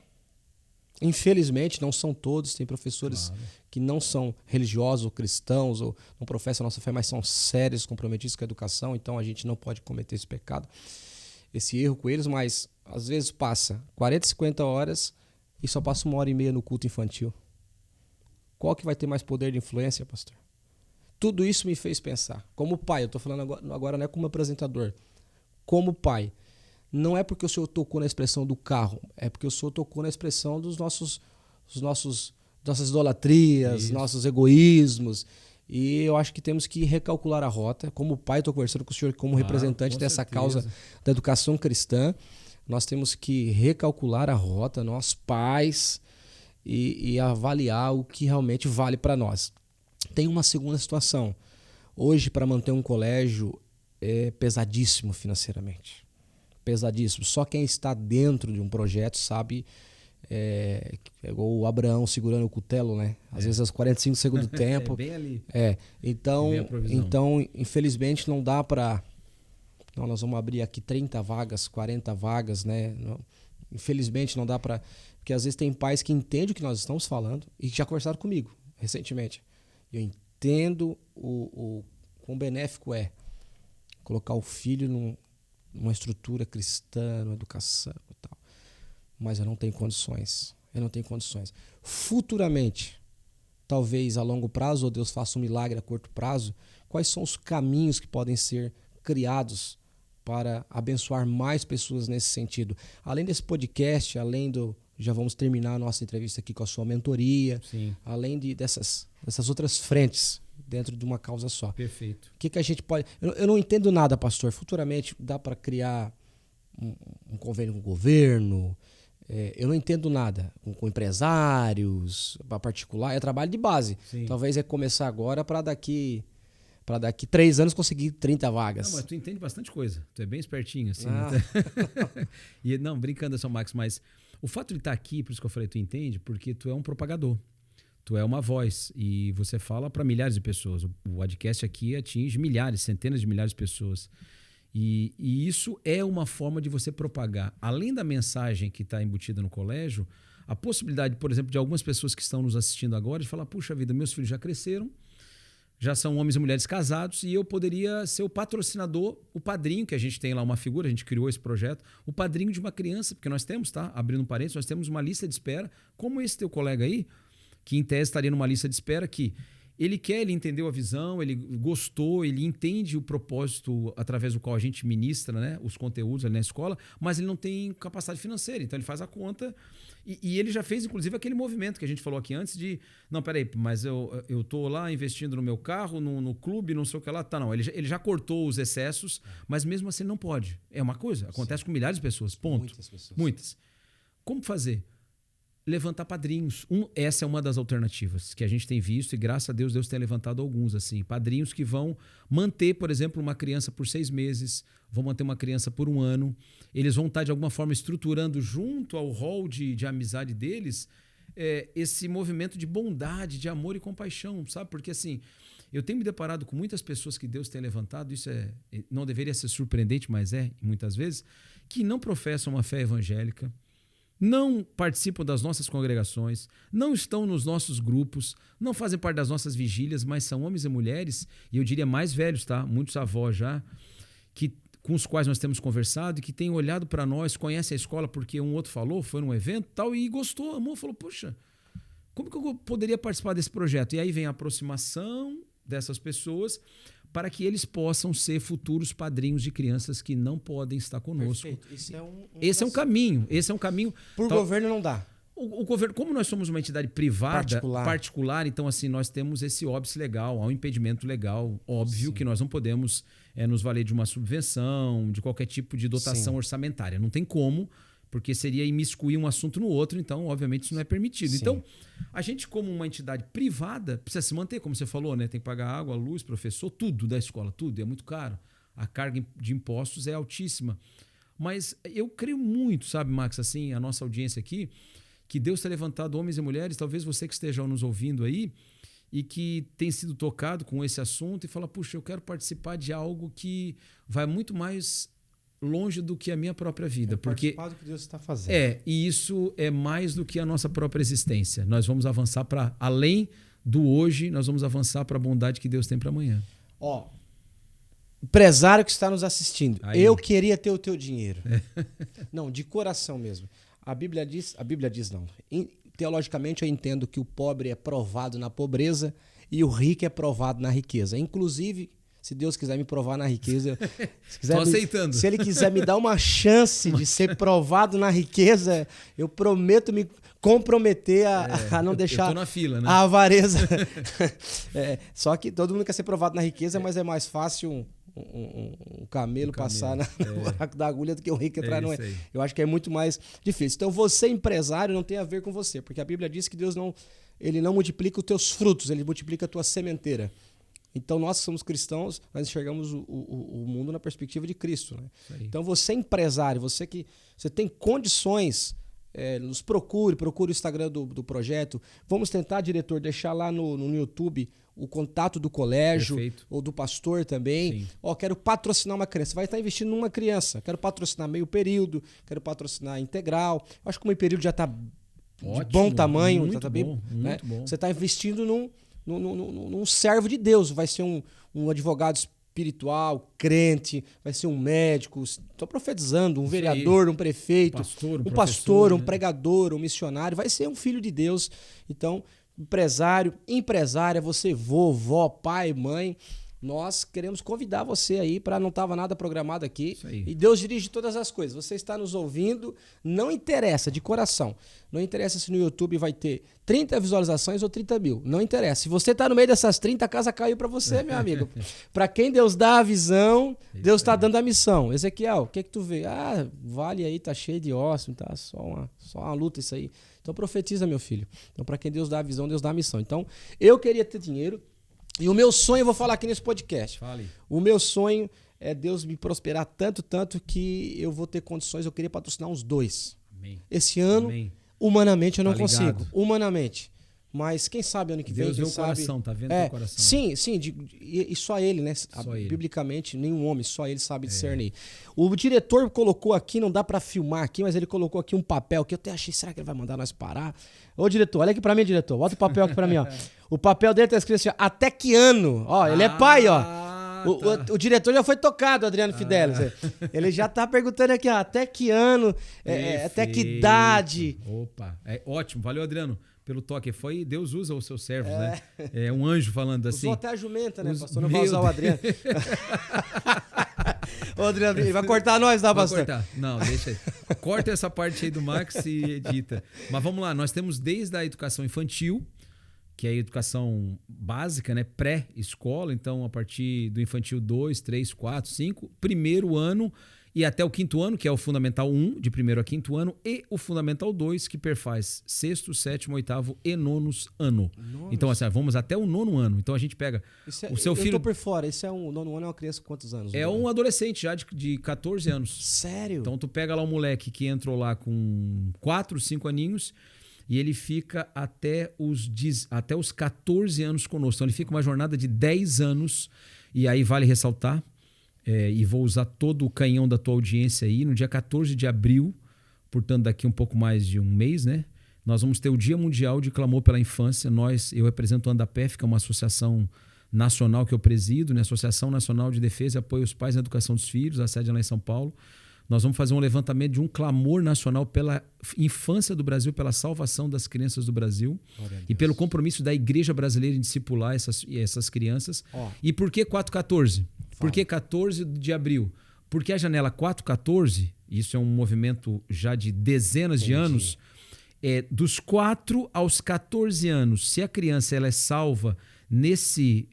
Speaker 1: Infelizmente, não são todos, tem professores que não são religiosos ou cristãos ou não professam a nossa fé, mas são sérios, comprometidos com a educação, então a gente não pode cometer esse pecado, esse erro com eles, mas às vezes passa 40, 50 horas e só passa 1h30 no culto infantil. Qual que vai ter mais poder de influência, pastor? Tudo isso me fez pensar. Como pai, eu estou falando agora não é como apresentador, como pai. Não é porque o Senhor tocou na expressão do carro, é porque o Senhor tocou na expressão dos nossas idolatrias, nossos egoísmos. E eu acho que temos que recalcular a rota. Como pai, estou conversando com o Senhor como representante dessa causa da educação cristã. Nós temos que recalcular a rota, nós pais, e avaliar o que realmente vale para nós. Tem uma segunda situação. Hoje, para manter um colégio, é pesadíssimo financeiramente. Pesadíssimo. Só quem está dentro de um projeto sabe, é igual o Abraão segurando o cutelo, né? Às vezes aos 45 segundos do tempo.
Speaker 2: Bem ali.
Speaker 1: Então, infelizmente não dá para... Não, nós vamos abrir aqui 30 vagas, 40 vagas, né? Não, infelizmente não dá para... Porque às vezes tem pais que entendem o que nós estamos falando e que já conversaram comigo recentemente. Eu entendo o quão benéfico é colocar o filho numa estrutura cristã, numa educação e tal. Mas eu não tenho condições. Futuramente, talvez a longo prazo, ou Deus faça um milagre a curto prazo, quais são os caminhos que podem ser criados para abençoar mais pessoas nesse sentido? Além desse podcast, já vamos terminar a nossa entrevista aqui com a sua mentoria.
Speaker 2: Sim.
Speaker 1: Além dessas outras frentes dentro de uma causa só.
Speaker 2: Perfeito.
Speaker 1: O que a gente pode... Eu não entendo nada, pastor. Futuramente dá para criar um convênio com o governo. Eu não entendo nada. Com empresários, para particular. É trabalho de base.
Speaker 2: Sim.
Speaker 1: Talvez começar agora para daqui 3 anos conseguir 30 vagas.
Speaker 2: Não, mas tu entende bastante coisa. Tu é bem espertinho, assim.
Speaker 1: Ah.
Speaker 2: E, não, brincando, São Max, mas o fato de estar aqui, por isso que eu falei, tu entende, porque tu é um propagador. Tu é uma voz e você fala para milhares de pessoas. O podcast aqui atinge milhares, centenas de milhares de pessoas. E isso é uma forma de você propagar. Além da mensagem que está embutida no colégio, a possibilidade, por exemplo, de algumas pessoas que estão nos assistindo agora de falar, puxa vida, meus filhos já cresceram, já são homens e mulheres casados e eu poderia ser o patrocinador, o padrinho, que a gente tem lá uma figura, a gente criou esse projeto, o padrinho de uma criança, porque nós temos, tá? Abrindo um parênteses, nós temos uma lista de espera, como esse teu colega aí, que em tese estaria numa lista de espera, que ele entendeu a visão, ele gostou, ele entende o propósito através do qual a gente ministra, né, os conteúdos ali na escola, mas ele não tem capacidade financeira, então ele faz a conta e ele já fez, inclusive, aquele movimento que a gente falou aqui antes de, não, peraí, mas eu tô lá investindo no meu carro, no clube, não sei o que lá, tá, não, ele já cortou os excessos, mas mesmo assim não pode. É uma coisa, acontece com milhares de pessoas, ponto.
Speaker 1: Muitas pessoas.
Speaker 2: Muitas. Como fazer? Levantar padrinhos. Essa é uma das alternativas que a gente tem visto e graças a Deus tem levantado alguns, assim, padrinhos que vão manter, por exemplo, uma criança por 6 meses, vão manter uma criança por 1 ano, eles vão estar de alguma forma estruturando junto ao rol de amizade deles esse movimento de bondade, de amor e compaixão, sabe? Porque assim, eu tenho me deparado com muitas pessoas que Deus tem levantado, isso não deveria ser surpreendente, mas muitas vezes, que não professam uma fé evangélica, não participam das nossas congregações, não estão nos nossos grupos, não fazem parte das nossas vigílias, mas são homens e mulheres, e eu diria mais velhos, tá? Muitos avós já, com os quais nós temos conversado e que têm olhado para nós, conhecem a escola porque um outro falou, foi num evento tal, e gostou, amou, falou, puxa, como que eu poderia participar desse projeto? E aí vem a aproximação dessas pessoas para que eles possam ser futuros padrinhos de crianças que não podem estar conosco.
Speaker 1: Perfeito.
Speaker 2: Esse é um caminho.
Speaker 1: Por governo não dá.
Speaker 2: O governo, como nós somos uma entidade privada, particular, então assim, nós temos esse óbice legal, há um impedimento legal, óbvio. Sim. Que nós não podemos nos valer de uma subvenção, de qualquer tipo de dotação. Sim. Orçamentária. Não tem como, porque seria imiscuir um assunto no outro, então, obviamente, isso não é permitido. Sim. Então, a gente, como uma entidade privada, precisa se manter, como você falou, né? Tem que pagar água, luz, professor, tudo da escola, tudo, é muito caro. A carga de impostos é altíssima. Mas eu creio muito, sabe, Max, assim, a nossa audiência aqui, que Deus tem levantado homens e mulheres, talvez você que esteja nos ouvindo aí, e que tem sido tocado com esse assunto e fala, puxa, eu quero participar de algo que vai muito mais longe do que a minha própria vida. Porque
Speaker 1: participar do que Deus está fazendo.
Speaker 2: E isso é mais do que a nossa própria existência. Nós vamos avançar para além do hoje, nós vamos avançar para a bondade que Deus tem para amanhã.
Speaker 1: Ó, empresário que está nos assistindo, eu queria ter o teu dinheiro. Não, de coração mesmo. A Bíblia diz não. Teologicamente eu entendo que o pobre é provado na pobreza e o rico é provado na riqueza. Inclusive, se Deus quiser me provar na riqueza, se Ele quiser me dar uma chance de ser provado na riqueza, eu prometo me comprometer a não deixar
Speaker 2: eu tô na fila, né?
Speaker 1: A avareza. Só que todo mundo quer ser provado na riqueza, mas é mais fácil um camelo passar no buraco da agulha do que um rico entrar no... Eu acho que é muito mais difícil. Então, você empresário não tem a ver com você, porque a Bíblia diz que Deus ele não multiplica os teus frutos, Ele multiplica a tua sementeira. Então, nós que somos cristãos, nós enxergamos o mundo na perspectiva de Cristo. Né? Então, você é empresário, você tem condições, nos procure o Instagram do projeto. Vamos tentar, diretor, deixar lá no YouTube o contato do colégio. Perfeito. Ou do pastor também. Quero patrocinar uma criança. Você vai estar investindo numa criança. Quero patrocinar meio período, quero patrocinar integral. Acho que o meio período já está de bom tamanho.
Speaker 2: Muito
Speaker 1: tá
Speaker 2: bom,
Speaker 1: né?
Speaker 2: Muito bom.
Speaker 1: Você está investindo num servo de Deus. Vai ser um advogado espiritual, crente, vai ser um médico, estou profetizando, um vereador, um prefeito, um pastor, um pregador, um missionário, vai ser um filho de Deus. Então, empresário, empresária, você vovó, pai, mãe, nós queremos convidar você aí para não estava nada programado aqui. E Deus dirige todas as coisas. Você está nos ouvindo, não interessa, de coração. Não interessa se no YouTube vai ter 30 visualizações ou 30 mil. Não interessa. Se você está no meio dessas 30, a casa caiu para você, meu amigo. Para quem Deus dá a visão, Deus está dando a missão. Ezequiel, o que tu vê? Vale aí, tá cheio de ócio, tá só uma luta isso aí. Então profetiza, meu filho. Então para quem Deus dá a visão, Deus dá a missão. Então eu queria ter dinheiro. E o meu sonho, eu vou falar aqui nesse podcast.
Speaker 2: Fale.
Speaker 1: O meu sonho é Deus me prosperar tanto que eu vou ter condições, eu queria patrocinar uns 2.
Speaker 2: Amém.
Speaker 1: Esse ano,
Speaker 2: Amém.
Speaker 1: Humanamente eu não consigo. Humanamente. Mas quem sabe ano que vem,
Speaker 2: Deus vê o
Speaker 1: sabe...
Speaker 2: coração, tá vendo o coração.
Speaker 1: Sim, e só ele, né? Biblicamente, nenhum homem, só ele sabe discernir. O diretor colocou aqui, não dá pra filmar aqui, mas ele colocou aqui um papel que eu até achei, será que ele vai mandar nós parar? Ô, diretor, olha aqui pra mim, diretor. Bota o papel aqui pra mim, ó. O papel dele tá escrito assim, até que ano? Ó, ele é pai, ó. O diretor já foi tocado, Adriano Fidelis. Ele já tá perguntando aqui, ó, até que ano, até que idade.
Speaker 2: Opa, ótimo. Valeu, Adriano, pelo toque. Deus usa os seus servos, né? É um anjo falando assim.
Speaker 1: Usou até a jumenta, né, pastor? Não vai usar o Adriano. Ô, Adriano, ele vai cortar nós, tá, pastor?
Speaker 2: Vai cortar. Não, deixa aí. Corta essa parte aí do Max e edita. Mas vamos lá, nós temos desde a educação infantil, que é a educação básica, né? Pré-escola, então a partir do infantil 2, 3, 4, 5, primeiro ano e até o quinto ano, que é o Fundamental 1, de primeiro a quinto ano, e o Fundamental 2, que perfaz sexto, sétimo, oitavo e nonos ano. Então, assim, vamos até o nono ano. Então a gente pega o seu filho...
Speaker 1: Eu tô por fora, o nono ano é uma criança com quantos anos?
Speaker 2: É um adolescente já de 14 anos.
Speaker 1: Sério?
Speaker 2: Então tu pega lá um moleque que entrou lá com 4, 5 aninhos e ele fica até os 14 anos conosco. Então ele fica uma jornada de 10 anos, e aí vale ressaltar, e vou usar todo o canhão da tua audiência aí, no dia 14 de abril, portanto daqui um pouco mais de um mês, né? Nós vamos ter o Dia Mundial de Clamor pela Infância. Eu represento o Andapef, que é uma associação nacional que eu presido, né? Associação Nacional de Defesa e Apoio aos Pais na Educação dos Filhos, a sede é lá em São Paulo. Nós vamos fazer um levantamento de um clamor nacional pela infância do Brasil, pela salvação das crianças do Brasil e pelo compromisso da Igreja Brasileira em discipular essas crianças. E por que 414? Por que 14 de abril? Porque a janela 414, isso é um movimento já de dezenas de anos, dos 4 aos 14 anos, se a criança ela é salva nesse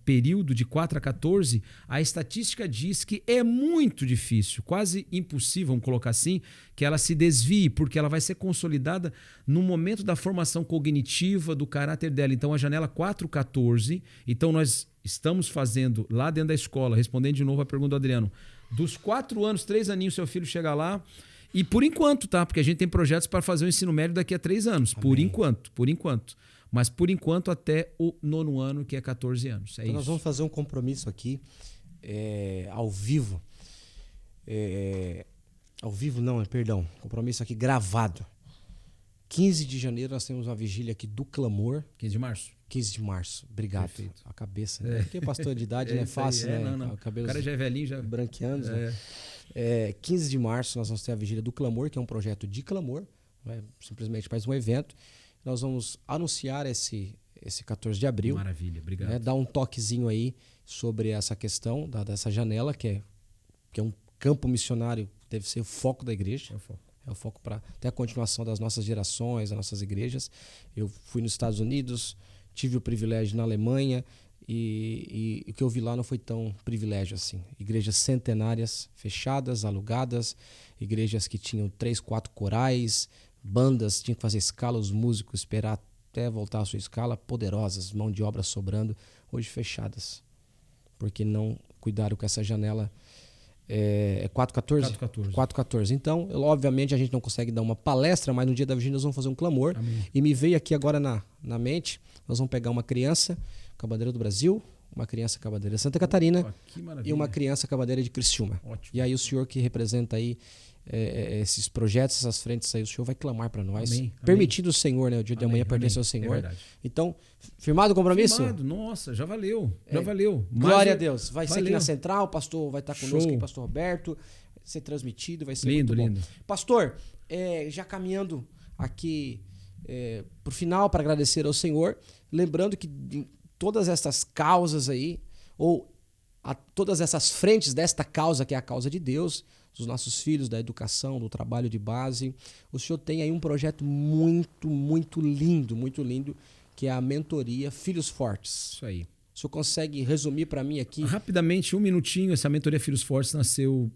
Speaker 2: período de 4 a 14, a estatística diz que é muito difícil, quase impossível, vamos colocar assim, que ela se desvie, porque ela vai ser consolidada no momento da formação cognitiva do caráter dela. Então, a janela 4-14, então nós estamos fazendo lá dentro da escola, respondendo de novo a pergunta do Adriano, dos 4 anos, 3 aninhos, seu filho chega lá, e por enquanto, tá? Porque a gente tem projetos para fazer o ensino médio daqui a 3 anos, por enquanto. Mas, por enquanto, até o 9º ano, que é 14 anos.
Speaker 1: Então, nós vamos fazer um compromisso aqui, ao vivo. Ao vivo não, perdão. Compromisso aqui gravado. 15 de janeiro nós temos uma vigília aqui do Clamor.
Speaker 2: 15 de março?
Speaker 1: 15 de março. Obrigado.
Speaker 2: Perfeito.
Speaker 1: A cabeça. Porque pastor de idade não é fácil, né?
Speaker 2: Não.
Speaker 1: O
Speaker 2: cara já é velhinho, já
Speaker 1: branqueando. 15 de março nós vamos ter a vigília do Clamor, que é um projeto de clamor. Não é simplesmente mais um evento. Nós vamos anunciar esse 14 de abril.
Speaker 2: Maravilha, obrigado.
Speaker 1: Dar um toquezinho aí sobre essa questão dessa janela, que é um campo missionário, deve ser o foco da igreja. É o foco para até a continuação das nossas gerações, das nossas igrejas. Eu fui nos Estados Unidos, tive o privilégio na Alemanha, e o que eu vi lá não foi tão privilégio assim. Igrejas centenárias, fechadas, alugadas, igrejas que tinham 3, 4 corais, bandas, tinham que fazer escala, os músicos esperar até voltar à sua escala, poderosas, mão de obra sobrando, hoje fechadas, porque não cuidaram com essa janela. 4-14? 4-14. Então, obviamente, a gente não consegue dar uma palestra, mas no dia da vigília nós vamos fazer um clamor.
Speaker 2: Amém.
Speaker 1: E me veio aqui agora na mente, nós vamos pegar uma criança com a bandeira do Brasil, uma criança com a bandeira de Santa Catarina e uma criança com a bandeira de Criciúma.
Speaker 2: Ótimo.
Speaker 1: E aí o senhor que representa aí esses projetos, essas frentes aí, o senhor vai clamar para nós.
Speaker 2: Amém.
Speaker 1: Permitido o Senhor, né? O dia de amanhã pertence ao Senhor. Então, firmado o compromisso?
Speaker 2: Firmado. Nossa, já valeu. Já valeu.
Speaker 1: Glória a Deus. Vai ser aqui na Central, o pastor vai estar conosco aqui, pastor Roberto. Vai ser transmitido, vai ser muito bom. Lindo. Pastor, já caminhando aqui pro final para agradecer ao Senhor, lembrando que todas essas causas aí, ou todas essas frentes desta causa, que é a causa de Deus, dos nossos filhos, da educação, do trabalho de base, o senhor tem aí um projeto muito, muito lindo, que é a mentoria Filhos Fortes.
Speaker 2: Isso aí.
Speaker 1: O senhor consegue resumir para mim aqui?
Speaker 2: Rapidamente, um minutinho. Essa mentoria Filhos Fortes nasceu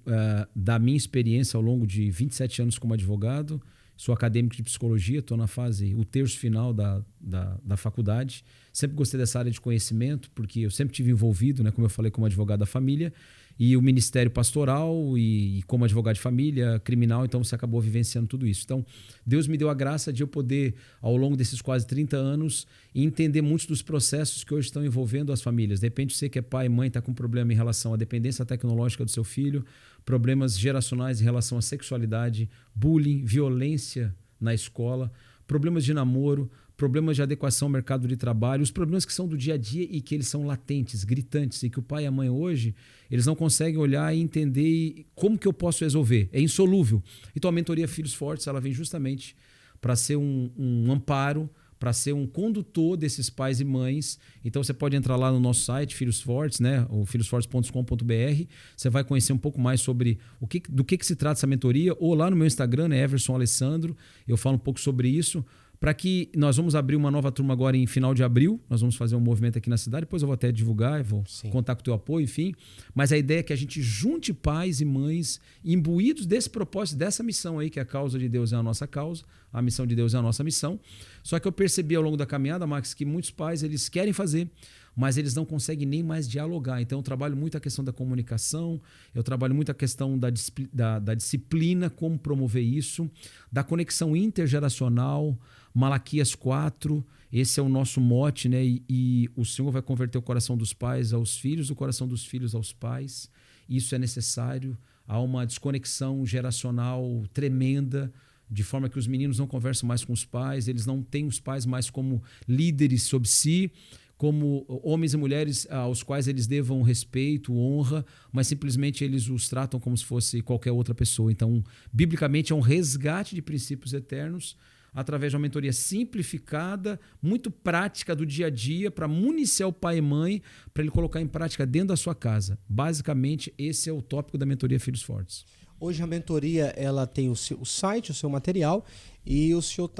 Speaker 2: da minha experiência ao longo de 27 anos como advogado. Sou acadêmico de psicologia, estou na fase, o terço final da faculdade. Sempre gostei dessa área de conhecimento, porque eu sempre tive envolvido, né, como eu falei, como advogado da família, e o ministério pastoral e como advogado de família, criminal, então você acabou vivenciando tudo isso. Então, Deus me deu a graça de eu poder, ao longo desses quase 30 anos, entender muitos dos processos que hoje estão envolvendo as famílias. De repente, você que é pai e mãe está com problema em relação à dependência tecnológica do seu filho, problemas geracionais em relação à sexualidade, bullying, violência na escola, problemas de namoro, problemas de adequação ao mercado de trabalho, os problemas que são do dia a dia e que eles são latentes, gritantes, e que o pai e a mãe hoje, eles não conseguem olhar e entender como que eu posso resolver. É insolúvel. Então a mentoria Filhos Fortes, ela vem justamente para ser um amparo, para ser um condutor desses pais e mães. Então você pode entrar lá no nosso site, Filhos Fortes, né? O filhosfortes.com.br. Você vai conhecer um pouco mais sobre do que se trata essa mentoria, ou lá no meu Instagram, né? Everson Alessandro, eu falo um pouco sobre isso. Para que nós vamos abrir uma nova turma agora em final de abril, nós vamos fazer um movimento aqui na cidade, depois eu vou até divulgar, vou contar com o teu apoio, enfim. Mas a ideia é que a gente junte pais e mães imbuídos desse propósito, dessa missão aí, que a causa de Deus é a nossa causa, a missão de Deus é a nossa missão. Só que eu percebi ao longo da caminhada, Max, que muitos pais eles querem fazer, mas eles não conseguem nem mais dialogar. Então eu trabalho muito a questão da comunicação, eu trabalho muito a questão da disciplina, como promover isso, da conexão intergeracional, Malaquias 4, esse é o nosso mote, né? E o Senhor vai converter o coração dos pais aos filhos, o coração dos filhos aos pais. Isso é necessário. Há uma desconexão geracional tremenda, de forma que os meninos não conversam mais com os pais, eles não têm os pais mais como líderes sobre si, como homens e mulheres aos quais eles devam respeito, honra, mas simplesmente eles os tratam como se fosse qualquer outra pessoa. Então, biblicamente, é um resgate de princípios eternos através de uma mentoria simplificada, muito prática do dia a dia, para municiar o pai e mãe, para ele colocar em prática dentro da sua casa. Basicamente, esse é o tópico da mentoria Filhos Fortes.
Speaker 1: Hoje a mentoria ela tem o site, o seu material, e o senhor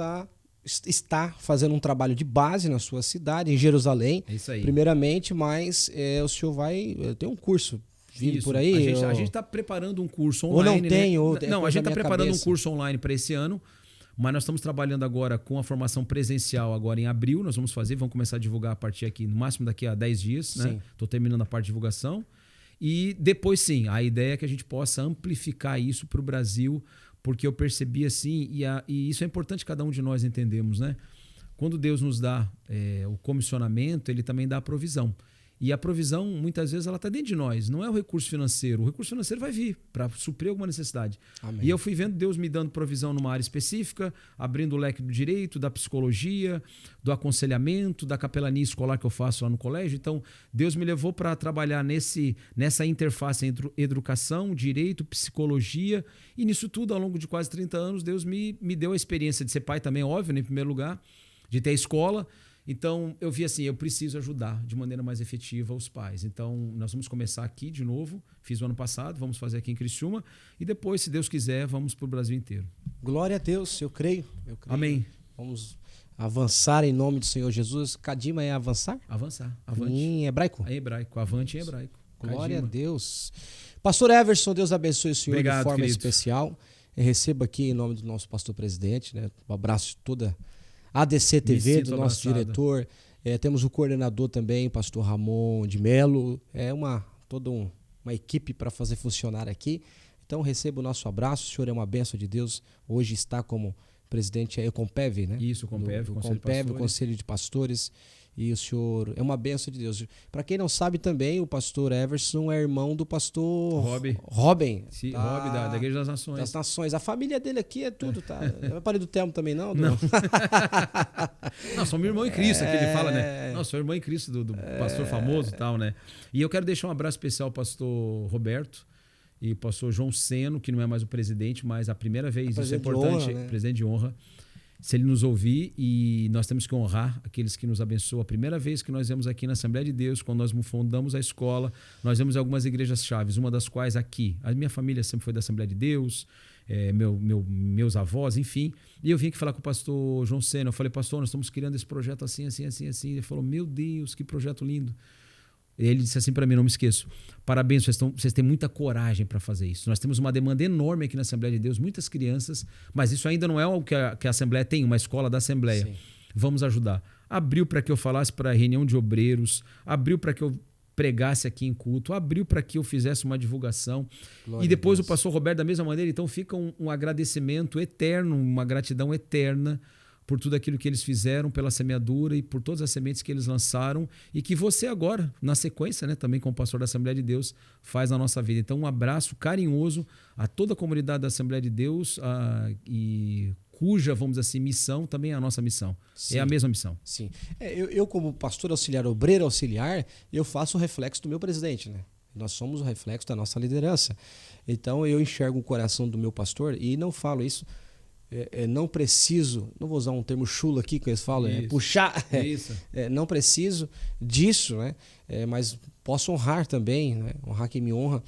Speaker 1: está fazendo um trabalho de base na sua cidade, em Jerusalém,
Speaker 2: é isso aí.
Speaker 1: Primeiramente, mas o senhor vai ter um curso vindo por aí?
Speaker 2: A gente está preparando um curso online.
Speaker 1: Ou não tem?
Speaker 2: Né?
Speaker 1: Ou
Speaker 2: não, a gente está preparando um curso online para esse ano, mas nós estamos trabalhando agora com a formação presencial agora em abril. Nós vamos começar a divulgar a partir aqui, no máximo daqui a 10 dias. Né? Estou terminando a parte de divulgação. E depois, sim, a ideia é que a gente possa amplificar isso para o Brasil, porque eu percebi assim, e isso é importante cada um de nós entendermos, né? Quando Deus nos dá o comissionamento, Ele também dá a provisão. E a provisão, muitas vezes, ela está dentro de nós. Não é o recurso financeiro. O recurso financeiro vai vir para suprir alguma necessidade.
Speaker 1: Amém.
Speaker 2: E eu fui vendo Deus me dando provisão numa área específica, abrindo o leque do direito, da psicologia, do aconselhamento, da capelania escolar que eu faço lá no colégio. Então, Deus me levou para trabalhar nessa interface entre educação, direito, psicologia. E nisso tudo, ao longo de quase 30 anos, Deus me deu a experiência de ser pai também, óbvio, né, em primeiro lugar, de ter escola. Então, eu vi assim, eu preciso ajudar de maneira mais efetiva os pais. Então, nós vamos começar aqui de novo. Fiz o ano passado, vamos fazer aqui em Criciúma. E depois, se Deus quiser, vamos para o Brasil inteiro.
Speaker 1: Glória a Deus, eu creio.
Speaker 2: Amém.
Speaker 1: Vamos avançar em nome do Senhor Jesus. Kadima é avançar?
Speaker 2: Avançar, avante.
Speaker 1: Em hebraico?
Speaker 2: É hebraico, avante em hebraico.
Speaker 1: Glória
Speaker 2: Kadima.
Speaker 1: a Deus. Pastor Everson, Deus abençoe o senhor.
Speaker 2: Obrigado,
Speaker 1: de forma
Speaker 2: querido.
Speaker 1: especial. Eu recebo aqui em nome do nosso pastor presidente, né? Um abraço de toda a ADC TV, do nosso
Speaker 2: abraçado.
Speaker 1: diretor. Temos o coordenador também, pastor Ramon de Melo. É toda uma equipe para fazer funcionar aqui. Então receba o nosso abraço. O senhor é uma bênção de Deus. Hoje está como presidente aí, o Compev, né?
Speaker 2: Isso, o Compev,
Speaker 1: o Conselho de Pastores. E o senhor é uma bênção de Deus. Para quem não sabe também, o pastor Everson é irmão do pastor Robin.
Speaker 2: Sim, Robin da Igreja das Nações.
Speaker 1: Das Nações. A família dele aqui é tudo, tá? Não é parede do Telmo também, não? Não.
Speaker 2: Não, sou meu irmão em Cristo, aqui ele fala, né? Não, sou irmão em Cristo do pastor famoso e tal, né? E eu quero deixar um abraço especial ao pastor Roberto e ao pastor João Seno, que não é mais o presidente, mas a primeira vez, isso é importante, honra, né? Presidente de honra. Se ele nos ouvir, e nós temos que honrar aqueles que nos abençoam. A primeira vez que nós vemos aqui na Assembleia de Deus, quando nós fundamos a escola, nós vemos algumas igrejas chaves, uma das quais aqui. A minha família sempre foi da Assembleia de Deus, meus avós, enfim. E eu vim aqui falar com o pastor João Sena. Eu falei, pastor, nós estamos criando esse projeto assim, assim, assim, assim. Ele falou, meu Deus, que projeto lindo. Ele disse assim para mim, não me esqueço, parabéns, vocês têm muita coragem para fazer isso. Nós temos uma demanda enorme aqui na Assembleia de Deus, muitas crianças, mas isso ainda não é o que a Assembleia tem, uma escola da Assembleia. Sim. Vamos ajudar. Abriu para que eu falasse para a reunião de obreiros, abriu para que eu pregasse aqui em culto, abriu para que eu fizesse uma divulgação. Glória e depois o pastor Roberto da mesma maneira. Então fica um agradecimento eterno, uma gratidão eterna por tudo aquilo que eles fizeram, pela semeadura e por todas as sementes que eles lançaram e que você agora, na sequência, né, também como pastor da Assembleia de Deus, faz na nossa vida. Então, um abraço carinhoso a toda a comunidade da Assembleia de Deus e cuja, vamos dizer assim, missão também é a nossa missão. Sim. É a mesma missão.
Speaker 1: Sim. Eu como pastor auxiliar, obreiro auxiliar, eu faço o reflexo do meu presidente, né? Nós somos o reflexo da nossa liderança. Então, eu enxergo o coração do meu pastor e não falo isso... não preciso, não vou usar um termo chulo aqui que eles falam, puxar, não preciso disso, né? Mas posso honrar também, né? Honrar quem me honra.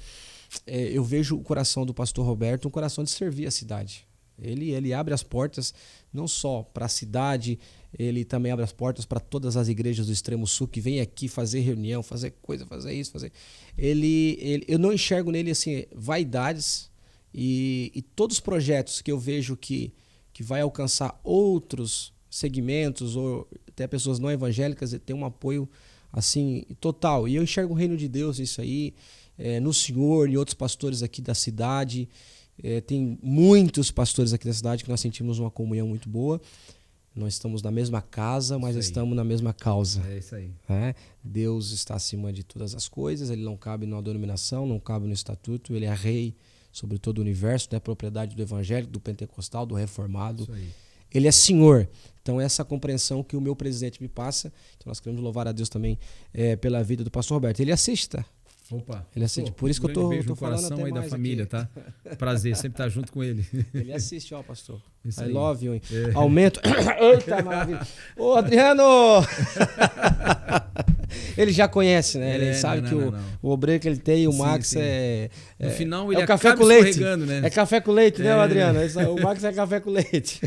Speaker 1: Eu vejo o coração do pastor Roberto um coração de servir a cidade. Ele abre as portas não só para a cidade, ele também abre as portas para todas as igrejas do Extremo Sul que vêm aqui fazer reunião, fazer coisa, fazer isso, fazer. Eu não enxergo nele assim vaidades. E todos os projetos que eu vejo que que vai alcançar outros segmentos ou até pessoas não evangélicas, tem um apoio assim total. E eu enxergo o reino de Deus isso aí, no senhor e outros pastores aqui da cidade. Tem muitos pastores aqui da cidade que nós sentimos uma comunhão muito boa. Nós estamos na mesma casa, mas estamos na mesma causa.
Speaker 2: É isso aí.
Speaker 1: Deus está acima de todas as coisas, ele não cabe numa denominação, não cabe no estatuto, ele é rei sobre todo o universo, é propriedade do evangélico, do pentecostal, do reformado. Isso aí. Ele é senhor. Então essa compreensão que o meu presidente me passa, então nós queremos louvar a Deus também pela vida do pastor Roberto. Ele assiste, tá?
Speaker 2: Opa,
Speaker 1: ele assiste. Por isso que eu tô
Speaker 2: beijo no
Speaker 1: falando
Speaker 2: coração
Speaker 1: até
Speaker 2: aí da
Speaker 1: mais
Speaker 2: família,
Speaker 1: aqui.
Speaker 2: Tá? Prazer, sempre estar junto com ele.
Speaker 1: Ele assiste, ó, pastor.
Speaker 2: Isso
Speaker 1: I
Speaker 2: aí.
Speaker 1: love you. Aumento. Eita, maravilha. Ô, Adriano! Ele já conhece, né? Ele sabe que o obreiro que ele tem, o Max
Speaker 2: sim. No final ele
Speaker 1: é o café com leite.
Speaker 2: Né?
Speaker 1: É café com leite, né, Adriano? O Max é café com leite.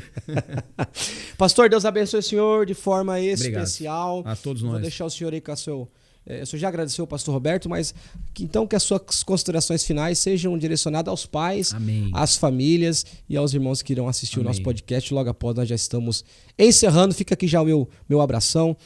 Speaker 1: Pastor, Deus abençoe o senhor de forma especial.
Speaker 2: Obrigado. A todos nós.
Speaker 1: Vou deixar o senhor aí com a sua... O senhor já agradeceu ao pastor Roberto, mas então que as suas considerações finais sejam direcionadas aos pais,
Speaker 2: Amém.
Speaker 1: às famílias e aos irmãos que irão assistir o nosso podcast. Logo após nós já estamos encerrando. Fica aqui já o meu abração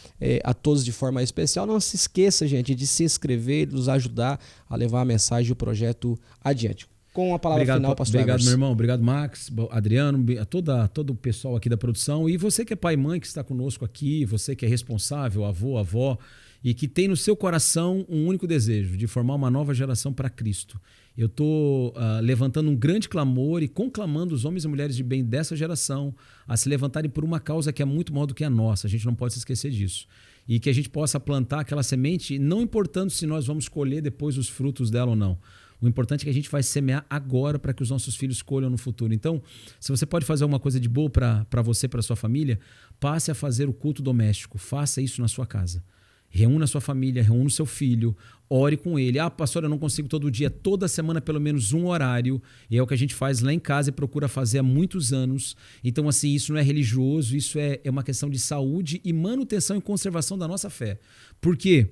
Speaker 1: a todos de forma especial. Não se esqueça, gente, de se inscrever, de nos ajudar a levar a mensagem e o projeto adiante. Com a palavra final, pastor
Speaker 2: Obrigado,
Speaker 1: Emerson.
Speaker 2: meu irmão. Obrigado, Max, Adriano, a todo o pessoal aqui da produção. E você que é pai e mãe que está conosco aqui, você que é responsável, avô, avó, e que tem no seu coração um único desejo, de formar uma nova geração para Cristo. Eu estou levantando um grande clamor e conclamando os homens e mulheres de bem dessa geração a se levantarem por uma causa que é muito maior do que a nossa. A gente não pode se esquecer disso. E que a gente possa plantar aquela semente, não importando se nós vamos colher depois os frutos dela ou não. O importante é que a gente vai semear agora para que os nossos filhos colham no futuro. Então, se você pode fazer alguma coisa de boa para você, para sua família, passe a fazer o culto doméstico. Faça isso na sua casa. Reúna a sua família, reúna o seu filho, ore com ele. Pastor, eu não consigo todo dia, toda semana pelo menos um horário. E é o que a gente faz lá em casa e procura fazer há muitos anos. Então, assim, isso não é religioso, isso é uma questão de saúde e manutenção e conservação da nossa fé. Porque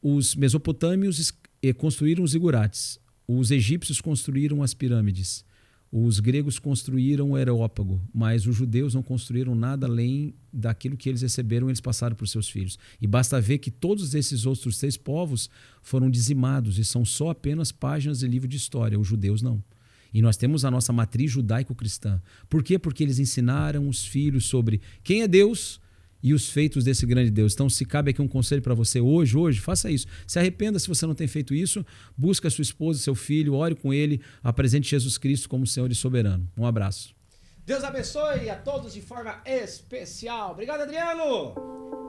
Speaker 2: os mesopotâmios construíram os zigurates, os egípcios construíram as pirâmides, os gregos construíram o Areópago, mas os judeus não construíram nada além daquilo que eles receberam e eles passaram para os seus filhos. E basta ver que todos esses outros 6 povos foram dizimados e são só apenas páginas de livro de história, os judeus não. E nós temos a nossa matriz judaico-cristã. Por quê? Porque eles ensinaram os filhos sobre quem é Deus e os feitos desse grande Deus. Então, se cabe aqui um conselho para você hoje, faça isso. Se arrependa se você não tem feito isso, busque a sua esposa, seu filho, ore com ele, apresente Jesus Cristo como Senhor e soberano. Um abraço.
Speaker 1: Deus abençoe a todos de forma especial. Obrigado, Adriano!